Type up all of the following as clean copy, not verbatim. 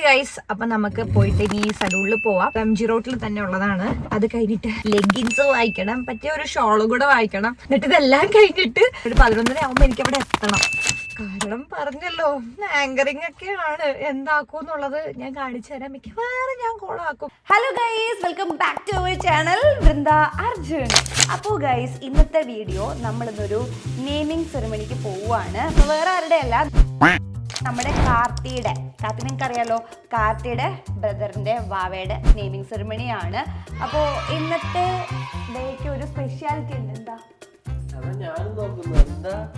Guys, അപ്പൊ നമുക്ക് പോയിട്ട് ഇനി സലൂണിൽ പോവാം. എംജി റോട്ടിൽ തന്നെ ഉള്ളതാണ്. അത് കഴിഞ്ഞിട്ട് ലെഗിൻസ് വായിക്കണം, പറ്റിയ ഒരു ഷോളും കൂടെ വായിക്കണം. എന്നിട്ട് ഇതെല്ലാം കഴിഞ്ഞിട്ട് ഒരു 11:30 ആവുമ്പോ എനിക്ക് അവിടെ എത്തണം. കാരണം പറഞ്ഞല്ലോ, ആങ്കറിംഗ് ഒക്കെയാണ്. എന്താക്കൂന്നുള്ളത് ഞാൻ കാണിച്ചു തരാം. മിക്കവാറും ഞാൻ കോളാക്കും. Hello guys, welcome back to our channel Vrinda Arjun. അപ്പോൾ ഗൈസ്, ഇന്നത്തെ വീഡിയോ നമ്മളിന്നൊരു നെയിമിംഗ് സെറിമണിക്ക് പോവുകയാണ്. അപ്പോൾ വേറെ ആരുടെ അല്ല, നമ്മുടെ കാർത്തിയുടെ നിങ്ങൾക്കറിയാലോ, കാർത്തിയുടെ ബ്രദറിൻ്റെ വാവയുടെ നെയിമിംഗ് സെറിമണിയാണ്. അപ്പോൾ ഇന്നത്തെ ഡേക്ക് ഒരു സ്പെഷ്യാലിറ്റി ഉണ്ട്.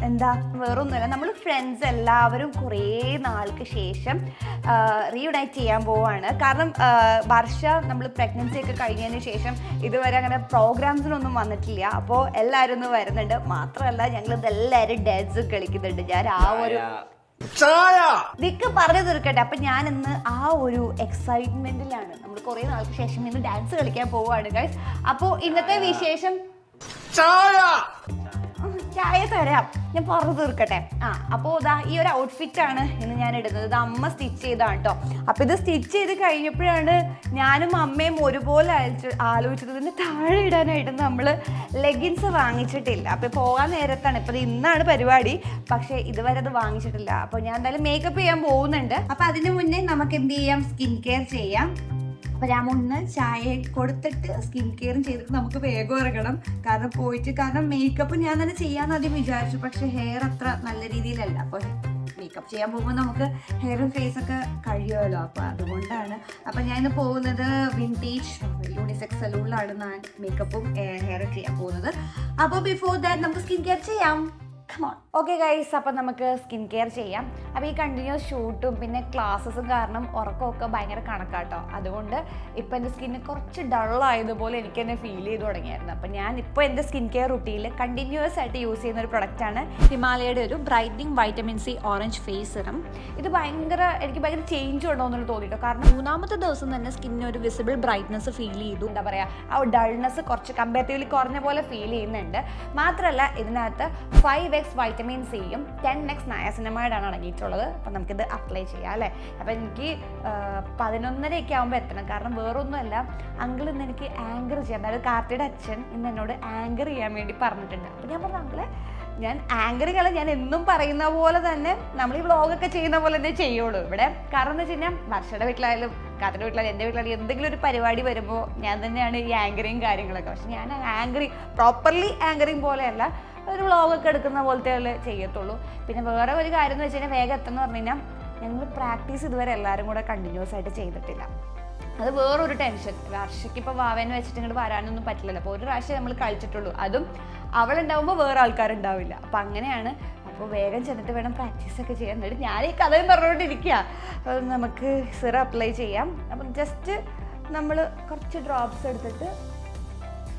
എന്താ വേറൊന്നുമില്ല, നമ്മൾ ഫ്രണ്ട്സ് എല്ലാവരും കുറേ നാൾക്ക് ശേഷം റീയുണൈറ്റ് ചെയ്യാൻ പോവാണ്. കാരണം വർഷ നമ്മൾ പ്രഗ്നൻസി ഒക്കെ കഴിഞ്ഞതിന് ശേഷം ഇതുവരെ അങ്ങനെ പ്രോഗ്രാംസിനൊന്നും വന്നിട്ടില്ല. അപ്പോൾ എല്ലാവരും ഒന്ന് വരുന്നുണ്ട്. മാത്രമല്ല ഞങ്ങൾ ഇതെല്ലാവരും ഡാൻസ് കളിക്കുന്നുണ്ട്. ഞാൻ ആ ഒരു ദിക്ക് പറഞ്ഞു തീർക്കട്ടെ. അപ്പൊ ഞാൻ ഇന്ന് ആ ഒരു എക്സൈറ്റ്മെന്റിലാണ്. നമ്മൾ കുറെ നാൾക്ക് ശേഷം ഇന്ന് ഡാൻസ് കളിക്കാൻ പോവാണ് ഗൈസ്. അപ്പോ ഇന്നത്തെ വിശേഷം ചായ തരാം, ഞാൻ പറഞ്ഞു തീർക്കട്ടെ. അപ്പോൾ ഇതാ ഈ ഒരു ഔട്ട്ഫിറ്റ് ആണ് ഇന്ന് ഞാൻ ഇടുന്നത്. ഇത് അമ്മ സ്റ്റിച്ച് ചെയ്താണ് കേട്ടോ. അപ്പൊ ഇത് സ്റ്റിച്ച് ചെയ്ത് കഴിഞ്ഞപ്പോഴാണ് ഞാനും അമ്മയും ഒരുപോലെ ആലോചിച്ചത്, ഇതിന് താഴെ ഇടാനായിട്ട് നമ്മൾ ലെഗിൻസ് വാങ്ങിച്ചിട്ടില്ല. അപ്പൊ പോകാൻ നേരത്താണ്, ഇപ്പൊ ഇന്നാണ് പരിപാടി, പക്ഷെ ഇതുവരെ അത് വാങ്ങിച്ചിട്ടില്ല. അപ്പൊ ഞാൻ എന്തായാലും മേക്കപ്പ് ചെയ്യാൻ പോകുന്നുണ്ട്. അപ്പൊ അതിന് മുന്നേ നമുക്ക് എന്ത് ചെയ്യാം, സ്കിൻ കെയർ ചെയ്യാം. അപ്പം ഞാൻ മുന്നേ ചായ കൊടുത്തിട്ട് സ്കിൻ കെയറും ചെയ്തിട്ട് നമുക്ക് വേഗം ഇറങ്ങണം. കാരണം മേക്കപ്പ് ഞാൻ തന്നെ ചെയ്യാമെന്ന് ആദ്യം വിചാരിച്ചു, പക്ഷെ ഹെയർ അത്ര നല്ല രീതിയിലല്ല. അപ്പോൾ മേക്കപ്പ് ചെയ്യാൻ പോകുമ്പോൾ നമുക്ക് ഹെയറും ഫേസൊക്കെ കഴിയുമല്ലോ. അപ്പോൾ അതുകൊണ്ടാണ്. അപ്പം ഞാൻ ഇന്ന് പോകുന്നത് വിൻറ്റേജ് യൂണിസെക്സ് സലൂണിലാണ് ഞാൻ മേക്കപ്പും ഹെയറും ചെയ്യാൻ പോകുന്നത്. അപ്പോൾ ബിഫോർ ദാറ്റ് നമുക്ക് സ്കിൻ കെയർ ചെയ്യാം. ഓക്കെ ഗൈസ്, അപ്പം നമുക്ക് സ്കിൻ കെയർ ചെയ്യാം. അപ്പോൾ ഈ കണ്ടിന്യൂസ് ഷൂട്ടും പിന്നെ ക്ലാസ്സസും കാരണം ഉറക്കമൊക്കെ ഭയങ്കര കണക്കാട്ടോ. അതുകൊണ്ട് ഇപ്പം എൻ്റെ സ്കിന്ന് കുറച്ച് ഡള്ളായതുപോലെ എനിക്ക് തന്നെ ഫീൽ ചെയ്ത് തുടങ്ങിയായിരുന്നു. അപ്പം ഞാൻ ഇപ്പോൾ എൻ്റെ സ്കിൻ കെയർ റുട്ടീനിൽ കണ്ടിന്യൂസ് ആയിട്ട് യൂസ് ചെയ്യുന്ന ഒരു പ്രൊഡക്റ്റാണ് ഹിമാലയയുടെ ഒരു brightening vitamin C orange face serum. ഇത് എനിക്ക് ഭയങ്കര ചേഞ്ച് ഉണ്ടോ എന്നുള്ളത് തോന്നിയിട്ടോ. കാരണം 3-ാമത്തെ ദിവസം തന്നെ സ്കിന്നിന് ഒരു വിസിബിൾ ബ്രൈറ്റ്നസ് ഫീൽ ചെയ്തു. എന്താ പറയുക, ആ ഡൾനെസ് കുറച്ച് കമ്പാരിറ്റീവ്ലി കുറഞ്ഞ പോലെ ഫീൽ ചെയ്യുന്നുണ്ട്. മാത്രമല്ല ഇതിനകത്ത് 5x വൈറ്റമിൻ സിയും 10x നയാസിനമൈഡാണ് അടങ്ങിയിട്ടുള്ളത്. അപ്പം നമുക്കിത് അപ്ലൈ ചെയ്യാം അല്ലേ. അപ്പം എനിക്ക് 11:30 ആകുമ്പോൾ എത്തണം. കാരണം വേറൊന്നുമല്ല, അങ്കിൾ ഇന്ന് എനിക്ക് ആങ്കർ ചെയ്യാം. അതായത് കാർത്തിയുടെ അച്ഛൻ ഇന്ന് എന്നോട് ആങ്കർ ചെയ്യാൻ വേണ്ടി പറഞ്ഞിട്ടുണ്ട്. അപ്പം ഞാൻ പറഞ്ഞു, അങ്കിളെ ഞാൻ ആങ്കറിങ് അല്ല, ഞാൻ എന്നും പറയുന്ന പോലെ തന്നെ നമ്മൾ ഈ വ്ളോഗൊക്കെ ചെയ്യുന്ന പോലെ തന്നെ ചെയ്യുള്ളൂ ഇവിടെ. കാരണം എന്ന് വെച്ച് കഴിഞ്ഞാൽ വർഷയുടെ വീട്ടിലായാലും കാർത്തിയുടെ വീട്ടിലായാലും എൻ്റെ വീട്ടിലായാലും എന്തെങ്കിലും ഒരു പരിപാടി വരുമ്പോൾ ഞാൻ തന്നെയാണ് ഈ ആങ്കറിങ് കാര്യങ്ങളൊക്കെ. പക്ഷെ ഞാൻ പ്രോപ്പർലി ആങ്കറിങ് പോലെയല്ല, ഒരു വ്ളോഗൊക്കെ എടുക്കുന്ന പോലത്തെ ചെയ്യത്തുള്ളൂ. പിന്നെ വേറെ ഒരു കാര്യം എന്ന് വെച്ച് കഴിഞ്ഞാൽ വേഗം എത്തുമെന്ന് പറഞ്ഞു കഴിഞ്ഞാൽ ഞങ്ങൾ പ്രാക്ടീസ് ഇതുവരെ എല്ലാവരും കൂടെ കണ്ടിന്യൂസ് ആയിട്ട് ചെയ്തിട്ടില്ല. അത് വേറൊരു ടെൻഷൻ. വർഷയ്ക്ക് ഇപ്പോൾ വാവേനെ വെച്ചിട്ട് ഇങ്ങോട്ട് വരാനൊന്നും പറ്റില്ലല്ലോ. അപ്പോൾ ഒരു പ്രാവശ്യം നമ്മൾ കളിച്ചിട്ടുള്ളൂ, അതും അവളുണ്ടാവുമ്പോൾ വേറെ ആൾക്കാരുണ്ടാവില്ല. അപ്പം അങ്ങനെയാണ്. അപ്പോൾ വേഗം ചെന്നിട്ട് വേണം പ്രാക്ടീസൊക്കെ ചെയ്യാൻ. എന്നിട്ട് ഞാൻ ഈ കഥയും പറഞ്ഞുകൊണ്ടിരിക്കുക. നമുക്ക് സിറം അപ്ലൈ ചെയ്യാം. അപ്പം ജസ്റ്റ് നമ്മൾ കുറച്ച് ഡ്രോപ്സ് എടുത്തിട്ട്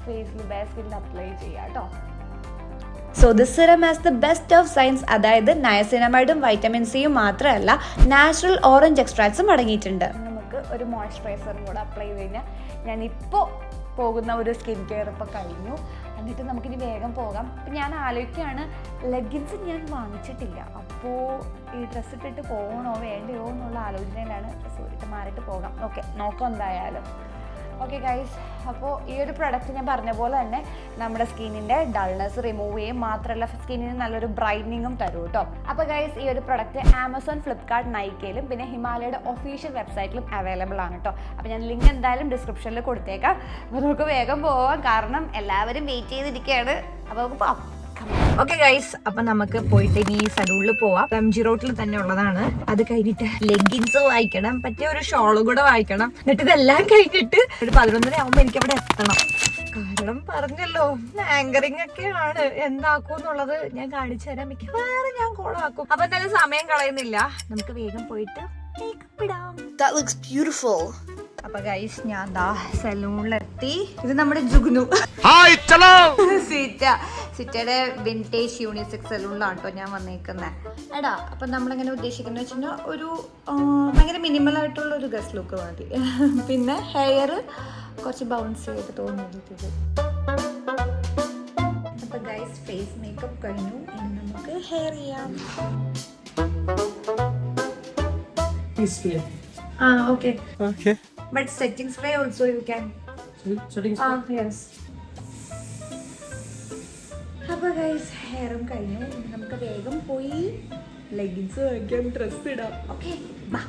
ഫേസിൽ ബേസ്കിൽ അപ്ലൈ ചെയ്യാം കേട്ടോ. So this serum has the best of science. അതായത് നയസിനമൈഡും വൈറ്റമിൻ സിയും മാത്രമല്ല, നാച്ചുറൽ ഓറഞ്ച് എക്സ്ട്രാക്ട്സും അടങ്ങിയിട്ടുണ്ട്. നമുക്ക് ഒരു മോയ്സ്ചറൈസറും കൂടെ അപ്ലൈ ചെയ്ത് കഴിഞ്ഞാൽ ഞാനിപ്പോൾ പോകുന്ന ഒരു സ്കിൻ കെയർ ഇപ്പോൾ കഴിഞ്ഞു. എന്നിട്ട് നമുക്കിനി വേഗം പോകാം. അപ്പം ഞാൻ ആലോചിക്കുകയാണ്, ലെഗിൻസ് ഞാൻ വാങ്ങിച്ചിട്ടില്ല. അപ്പോൾ ഈ ഡ്രസ്സ് ഇട്ടിട്ട് പോകണോ വേണ്ടയോ എന്നുള്ള ആലോചനയിലാണ്. ഡ്രസ്സ് മാറിയിട്ട് പോകാം. ഓക്കെ, നോക്കാം എന്തായാലും. ഓക്കെ ഗൈസ്, അപ്പോൾ ഈ ഒരു പ്രൊഡക്റ്റ് ഞാൻ പറഞ്ഞ പോലെ തന്നെ നമ്മുടെ സ്കിന്നിൻ്റെ ഡൾനെസ് റിമൂവ് ചെയ്യും. മാത്രമല്ല സ്കിന്നിന് നല്ലൊരു ബ്രൈറ്റനിങ്ങും തരും കേട്ടോ. അപ്പോൾ ഗൈസ്, ഈ ഒരു പ്രൊഡക്റ്റ് ആമസോൺ, ഫ്ലിപ്കാർട്ട്, നൈക്കയിലും പിന്നെ ഹിമാലയയുടെ ഒഫീഷ്യൽ വെബ്സൈറ്റിലും അവൈലബിൾ ആണ് കേട്ടോ. അപ്പോൾ ഞാൻ ലിങ്ക് എന്തായാലും ഡിസ്ക്രിപ്ഷനിൽ കൊടുത്തേക്കാം. അപ്പോൾ നമുക്ക് വേഗം പോവാം, കാരണം എല്ലാവരും വെയിറ്റ് ചെയ്തിരിക്കുകയാണ്. അപ്പോൾ നമുക്ക് പോവാം. ഓക്കെ ഗൈസ്, അപ്പൊ നമുക്ക് പോയിട്ട് ഇനി സലൂണിൽ പോവാം. എംജി റോട്ടിൽ തന്നെ ഉള്ളതാണ്. അത് കഴിഞ്ഞിട്ട് ലെഗിൻസ് വായിക്കണം, പറ്റിയ ഒരു ഷോളും കൂടെ വായിക്കണം. എന്നിട്ട് ഇതെല്ലാം കഴിഞ്ഞിട്ട് ഒരു 11:30 ആവുമ്പോ എനിക്ക് അവിടെ എത്തണം. കാരണം പറഞ്ഞല്ലോ, ആങ്കറിംഗ് ഒക്കെയാണ്. എന്താക്കൂന്നുള്ളത് ഞാൻ കാണിച്ചു തരാം. മിക്കവാറും ഞാൻ കോളാക്കും. അപ്പൊ എന്തായാലും സമയം കളയുന്നില്ല, നമുക്ക് വേഗം പോയിട്ട് മേക്കപ്പ് ഇടാം. That looks beautiful. അപ്പൊ ഗൈസ്, ഞാൻ ദാ സലൂണിലെത്തി. ഇത് നമ്മുടെ ജുഗ്നു സിറ്റയുടെ വിൻറ്റേജ് യൂണിസെക്സ് സലൂണിലാണ് കേട്ടോ ഞാൻ വന്നേക്കുന്നത്. എടാ, അപ്പം നമ്മളെങ്ങനെ ഉദ്ദേശിക്കുന്നത് വെച്ച് കഴിഞ്ഞാൽ ഒരു ഭയങ്കര മിനിമൽ ആയിട്ടുള്ള ഒരു ഗസ്റ്റ് ലുക്ക് മതി. പിന്നെ ഹെയർ കുറച്ച് ബൗൺസ് ചെയ്ത് തോന്നിയിട്ട്. അപ്പം ഗൈസ്, ഫേസ് മേക്കപ്പ് കഴിഞ്ഞു. ഇനി നമുക്ക് ഹെയർ ചെയ്യാം. Okay. Okay. But setting spray also you can. Settings. Yes. അപ്പോൾ ഗൈസ് ഹെയറും കഴിഞ്ഞു. നമുക്ക് വേഗം പോയി ലെഗിൻസ് വാങ്ങിക്കാം, ഡ്രസ്സ് ഇടാം. ഓക്കെ ബാ.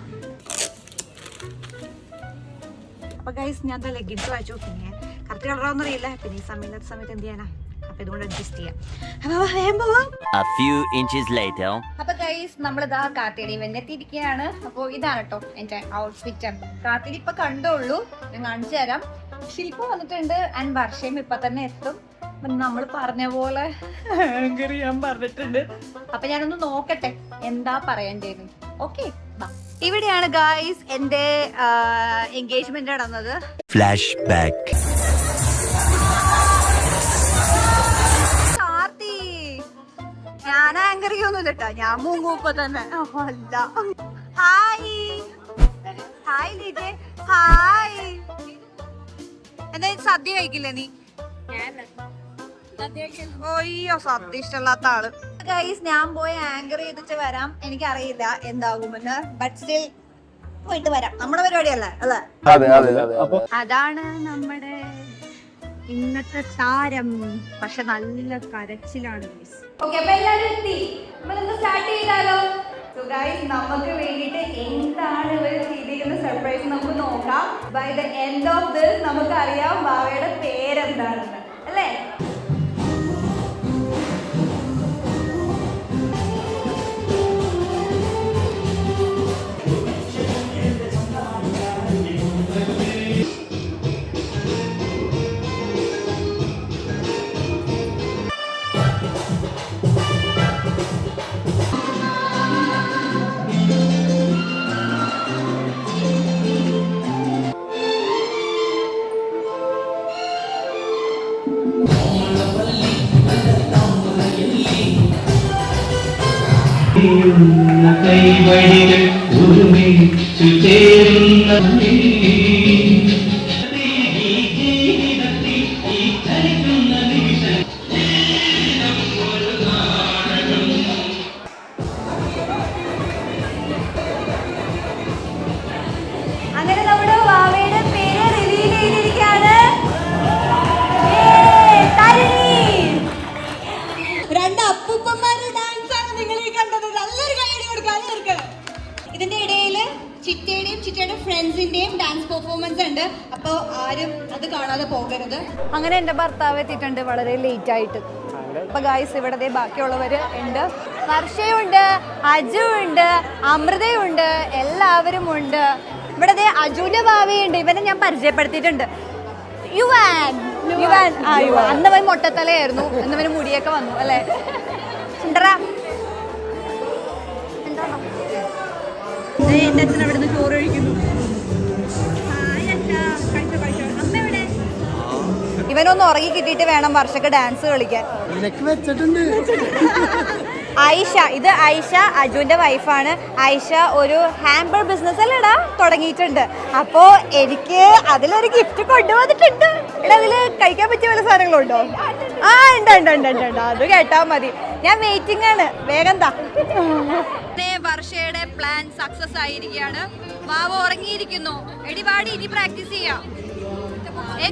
അപ്പോൾ ഗൈസ് ഞാൻ ലെഗിൻസ് വാങ്ങിച്ചു. പിന്നെ കറക്റ്റ് കളറാണെന്ന് അറിയില്ല. പിന്നെ ഈ സമയത്ത് എന്ത് ചെയ്യാനാ, അപ്പൊ ഇതുകൊണ്ട് അഡ്ജസ്റ്റ് ചെയ്യാം. അപ്പോൾ വേഗം പോവാം. A few inches later. അപ്പൊ ഗൈസ് നമ്മളിതാ കാർത്തിയുടെ ഇവന്റ് എത്തിയിരിക്കുകയാണ്. അപ്പൊ ഇതാണ് കേട്ടോ എന്റെ ഔട്ട്ഫിറ്റ്. കാർത്തിയുടെ ഇപ്പൊ കണ്ടുള്ളൂ, ഞാൻ കാണിച്ചു തരാം. ശില്പ വന്നിട്ടുണ്ട് ആൻഡ് വർഷയും ഇപ്പൊ തന്നെ എത്തും. നമ്മൾ പറഞ്ഞ പോലെ ചെയ്യാൻ പറഞ്ഞിട്ടുണ്ട്. അപ്പൊ ഞാനൊന്ന് നോക്കട്ടെ എന്താ പറയണ്ടേന്ന്. ഓക്കെ, ഇവിടെയാണ് ഗൈസ് എന്റെ എൻഗേജ്മെന്റ് നടന്നത്. Flashback. ഞാൻ ആങ്കർ ചെയ്യൊന്നുമില്ല കേട്ടോ, ഞാൻ മൂങ്ങൂപ്പ തന്നെ. അല്ല ഹായ് ഹായ് ലീജെ ഹായ്. എന്തായാലും സദ്യ കഴിക്കില്ലേ നീ? ഓയ്യോ, സദ്യ ഇഷ്ടമല്ലാത്ത ആള്. ഗൈസ് ഞാൻ പോയി ആങ്കർ ചെയ്തിട്ട് വരാം. എനിക്കറിയില്ല എന്താകുമെന്ന്, ബട്ട് സ്റ്റിൽ പോയിട്ട് വരാം. നമ്മുടെ പരിപാടിയല്ലേ അല്ലേ? അതാണ് നമ്മുടെ ഇന്നത്തെ താരം. പക്ഷെ നല്ല കരച്ചിലാണ്. ഓക്കെ, അപ്പൊ എല്ലാവരും എത്തി. നമ്മളിന്ന് സ്റ്റാർട്ട് ചെയ്താലോ? സോ ഗൈസ് നമുക്ക് വേണ്ടിയിട്ട് എന്താണ് ഇവർ ചെയ്തിരിക്കുന്ന സർപ്രൈസ് നമുക്ക് നോക്കാം. By the end of this നമുക്കറിയാം ബാവയുടെ പേരെന്താണെന്ന് അല്ലേ? കൈവഴികൾ ഒരുമിച്ചു ചേരുന്ന അങ്ങനെ നമ്മുടെ വാവയുടെ പേര് റിവീൽ ചെയ്തിരിക്കുകയാണ്. രണ്ട് അപ്പൂപ്പന്മാരുടെ ഡാൻസ് ആണ് നിങ്ങൾ ഈ കണ്ടത്. നല്ലൊരു കൈയടി കൊടുക്കാൻ ഇവർക്ക്. ഇതിന്റെ ഇടയിൽ ചിറ്റയുടെയും ചിറ്റയുടെ ഫ്രണ്ട്സിന്റെയും ഡാൻസ് പെർഫോമൻസ് ഉണ്ട്. അപ്പോൾ ആരും അത് കാണാതെ പോകരുത്. അങ്ങനെ എന്റെ ഭർത്താവ് എത്തിയിട്ടുണ്ട് വളരെ ലേറ്റ് ആയിട്ട്. അപ്പൊ ഗായ്സ് ഇവിടെ ബാക്കിയുള്ളവര് ഉണ്ട്. വർഷയുണ്ട്, അജു ഉണ്ട്, അമൃതയുണ്ട്, എല്ലാവരും ഉണ്ട്. ഇവിടെ അജുവിന്റെ ഭാവിയുണ്ട്. ഇവനെ ഞാൻ പരിചയപ്പെടുത്തിയിട്ടുണ്ട്. യുവാൻ അന്നവൻ മൊട്ടത്തലയായിരുന്നു, എന്നവന് മുടിയൊക്കെ വന്നു അല്ലേ? എന്റെ അച്ഛൻ അവിടുന്ന് ചോറ് കഴിക്കുന്നു. ഇവനൊന്ന് ഉറങ്ങി കിട്ടിയിട്ട് വേണം വർഷക്ക് ഡാൻസ് കളിക്കാൻ. ഐഷ, ഇത് ഐഷ അജുവിന്റെ വൈഫാണ്. ഐഷ ഒരു ഹാമ്പർ ബിസിനസ് അല്ലേടാ തുടങ്ങിയിട്ടുണ്ട്. അപ്പോ എനിക്ക് അതിലൊരു ഗിഫ്റ്റ് കൊണ്ടുവന്നിട്ടുണ്ട്. എടാ, അതില് കഴിക്കാൻ പറ്റിയ പല സാധനങ്ങളുണ്ടോ? ആ ഉണ്ട് ഉണ്ട് ഉണ്ട് ഉണ്ട് ഉണ്ട്, അത് കേട്ടാ മതി. ഞാൻ വെയിറ്റിംഗ് ആണ്, വേഗം താ. വർഷയുടെ പ്ലാൻ സക്സസ് ആയിരിക്കുകയാണ്. വാവ ഉറങ്ങിയിരിക്കുന്നു. എടിപാടി ഇനി പ്രാക്ടീസ് ചെയ്യാം.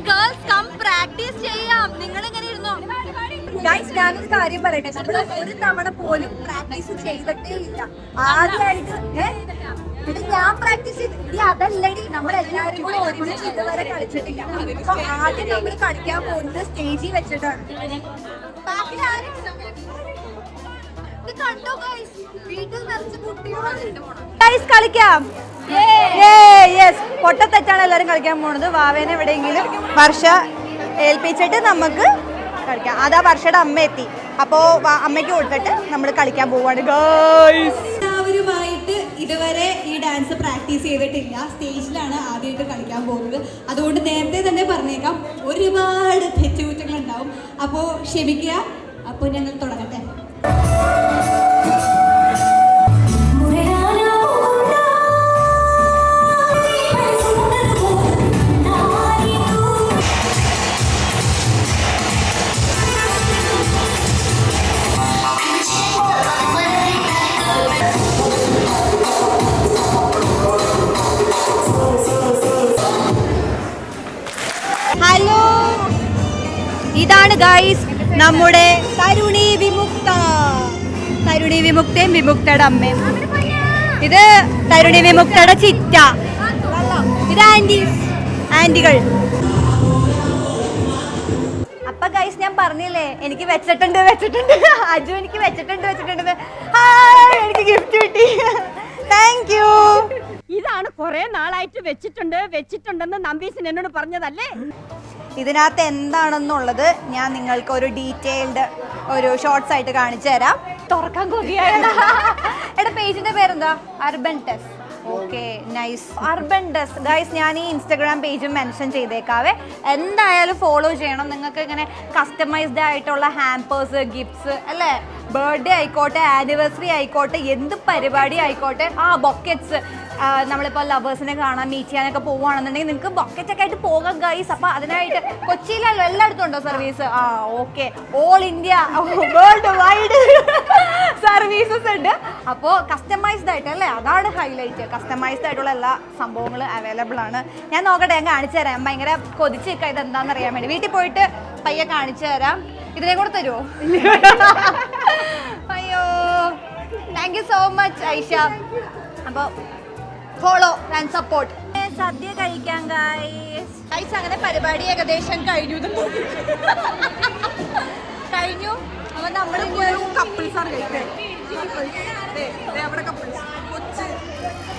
ഗേൾസ് കം പ്രാക്ടീസ് ചെയ്യാം. നിങ്ങൾ എങ്ങനെ ഇരുന്നോ? ഞാനൊരു കാര്യം പറയട്ടെ, നമ്മൾ ഒരു തവണ പോലും പ്രാക്ടീസ് ചെയ്തിട്ടേ ഇല്ല. ആദ്യമായിട്ട് ഞാൻ പ്രാക്ടീസ് ചെയ്ത് അതല്ലടി, നമ്മളെല്ലാവരും കൂടെ ഒരുമിച്ച് ഇതുവരെ കളിച്ചിട്ടില്ല. അപ്പൊ ആദ്യം നമ്മൾ കളിക്കാൻ പോകുന്നത് സ്റ്റേജിൽ വെച്ചിട്ടാണ്. കളിക്കാം. പൊട്ടത്തെറ്റാണ് എല്ലാരും കളിക്കാൻ പോണത്. വാവേനെ എവിടെയെങ്കിലും വർഷ ഏൽപ്പിച്ചിട്ട് നമുക്ക് കളിക്കാം. അതാ വർഷയുടെ അമ്മ എത്തി. അപ്പോ അമ്മയ്ക്ക് കൊടുത്തിട്ട് നമ്മൾ കളിക്കാൻ പോവാണ്. എല്ലാവരുമായിട്ട് ഇതുവരെ ഈ ഡാൻസ് പ്രാക്ടീസ് ചെയ്തിട്ടില്ല. സ്റ്റേജിലാണ് ആദ്യമായിട്ട് കളിക്കാൻ പോകുന്നത്. അതുകൊണ്ട് നേരത്തെ തന്നെ പറഞ്ഞേക്കാം, ഒരുപാട് തെറ്റുകുറ്റങ്ങൾ ഉണ്ടാവും. അപ്പോൾ ക്ഷമിക്കുക. അപ്പോൾ ഞങ്ങൾ തുടങ്ങട്ടെ. ഹലോ, ഇതാണ് ഗൈസ് നമ്മുടെ തരുണി വിമുക്ത. തരുണി വിമുക്തയും വിമുക്തയുടെ അമ്മയും. ഇത് തരുണി വിമുക്തയുടെ ചിറ്റ. ഇത് ആന്റികൾ. അപ്പൊ ഗൈസ് ഞാൻ പറഞ്ഞില്ലേ എനിക്ക് വെച്ചിട്ടുണ്ട് അജു എനിക്ക് വെച്ചിട്ടുണ്ട് എനിക്ക് ഗിഫ്റ്റ് കിട്ടി. Thank you. ഇതാണ് കുറെ നാളായിട്ട് വെച്ചിട്ടുണ്ടെന്ന് നമ്പീസൻ എന്നോട് പറഞ്ഞതല്ലേ. ഇതിനകത്ത് എന്താണെന്നുള്ളത് ഞാൻ നിങ്ങൾക്ക് ഒരു ഡീറ്റെയിൽഡ് ഒരു ഷോർട്സ് ആയിട്ട് കാണിച്ചു തരാം. തുറക്കാൻ കൊതിയാണ്. എടാ പേജിന്റെ പേരെന്താ? Urban test. Okay, nice. Urban desk guys, ഞാൻ ഈ ഇൻസ്റ്റാഗ്രാം പേജും മെൻഷൻ ചെയ്തേക്കാവേ. എന്തായാലും ഫോളോ ചെയ്യണം. നിങ്ങൾക്ക് ഇങ്ങനെ കസ്റ്റമൈസ്ഡ് ആയിട്ടുള്ള ഹാമ്പേഴ്സ്, ഗിഫ്റ്റ്സ് അല്ലേ, ബർത്ത്ഡേ ആയിക്കോട്ടെ, ആനിവേഴ്സറി ആയിക്കോട്ടെ, എന്ത് പരിപാടി ആയിക്കോട്ടെ, ബൊക്കറ്റ്സ്, നമ്മളിപ്പോൾ ലവേഴ്സിനെ കാണാൻ മീറ്റ് ചെയ്യാനൊക്കെ പോവുകയാണെന്നുണ്ടെങ്കിൽ നിങ്ങൾക്ക് ബൊക്കറ്റൊക്കെ ആയിട്ട് പോകാം ഗൈസ്. അപ്പോൾ അതിനായിട്ട് കൊച്ചിയിലല്ലോ, എല്ലായിടത്തും ഉണ്ടോ service? Okay, all India world wide services ഉണ്ട്. അപ്പോൾ കസ്റ്റമൈസ്ഡ് ആയിട്ട് അല്ലേ, അതാണ് ഹൈലൈറ്റ്. കസ്റ്റമൈസ്ഡ് ആയിട്ടുള്ള എല്ലാ സംഭവങ്ങളും അവൈലബിൾ ആണ്. ഞാൻ നോക്കട്ടെ, ഞാൻ കാണിച്ചു തരാം. ഭയങ്കര കൊതിച്ച് നിൽക്കുക ഇതെന്താണെന്ന് അറിയാൻ വേണ്ടി. വീട്ടിൽ പോയിട്ട് പയ്യെ കാണിച്ചു തരാം. ഇതിനെ കൂടെ തരുമോ? അയ്യോ, thank you so much Aisha. അപ്പോൾ ഫോളോ ആൻഡ് സപ്പോർട്ട്. സദ്യ കഴിക്കാൻ ഗൈസ്. അങ്ങനെ പരിപാടി ഏകദേശം കഴിഞ്ഞു. അപ്പൊ നമ്മൾ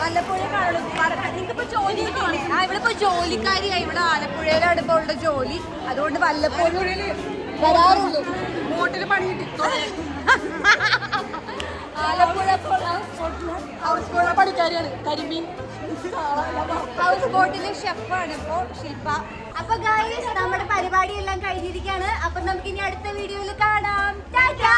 വല്ലപ്പോഴും കാണുള്ളൂ. നിങ്ങൾക്കിപ്പോ ജോലി ഇവിടെ ഇപ്പൊ ജോലിക്കാരിയായി. ഇവിടെ ആലപ്പുഴയിലാണ് ഇപ്പോൾ ഉള്ള ജോലി. അതുകൊണ്ട് വല്ലപ്പോഴും വരാറുള്ളൂ. ബോട്ടിൽ പണി കിട്ടി. ആലപ്പുഴ ഹൗസ് പണിക്കാരിയാണ്. കരിമീൻ ഹൗസ് ബോട്ടിലെ ഷെഫാണ് ഇപ്പോ ശില്പ. അപ്പൊ ഗൈസ്, നമ്മുടെ പരിപാടി എല്ലാം കഴിഞ്ഞിരിക്കുകയാണ്. അപ്പൊ നമുക്ക് ഇനി അടുത്ത വീഡിയോയിൽ കാണാം. ടാറ്റാ.